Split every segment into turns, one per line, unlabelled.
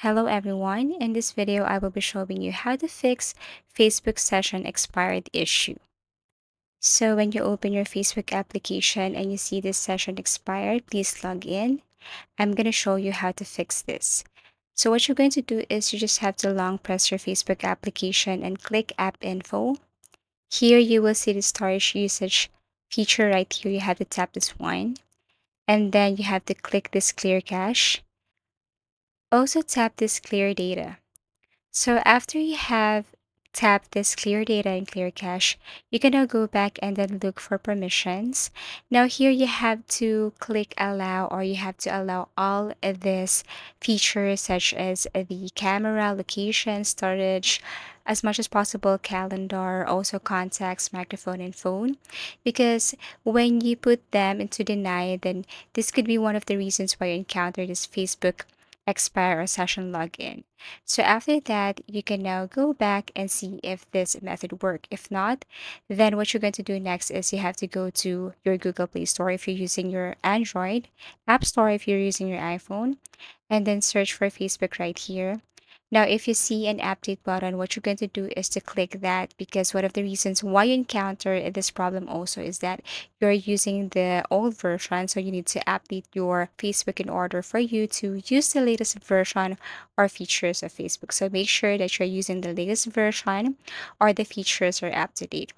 Hello everyone. In this video, I will be showing you how to fix Facebook session expired issue. So when you open your Facebook application and you see this session expired, please log in. I'm going to show you how to fix this. So what you're going to do is you just have to long press your Facebook application and click App Info. Here you will see the storage usage feature right here. You have to tap this one. And then you have to click this Clear Cache. Also tap this Clear Data. So after you have tapped this clear data and clear cache, you can now go back and then look for permissions. Now here you have to click allow, or you have to allow all of these features such as the camera, location, storage, as much as possible, calendar, also contacts, microphone, and phone. Because when you put them into deny, then this could be one of the reasons why you encounter this Facebook expire or session login. So after that, you can now go back and see if this method worked. If not, then what you're going to do next is you have to go to your Google Play Store if you're using your Android, App Store if you're using your iPhone, and then search for Facebook right here. Now, if you see an update button, what you're going to do is to click that, because one of the reasons why you encounter this problem also is that you're using the old version. So you need to update your Facebook in order for you to use the latest version or features of Facebook. So make sure that you're using the latest version or the features are up to date.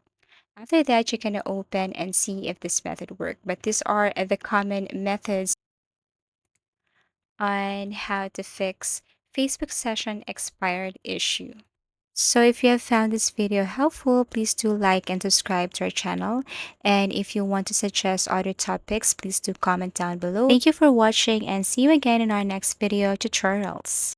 After that, you can open and see if this method worked. But these are the common methods on how to fix Facebook session expired issue. So if you have found this video helpful, please do like and subscribe to our channel. And if you want to suggest other topics, please do comment down below. Thank you for watching and see you again in our next video tutorials.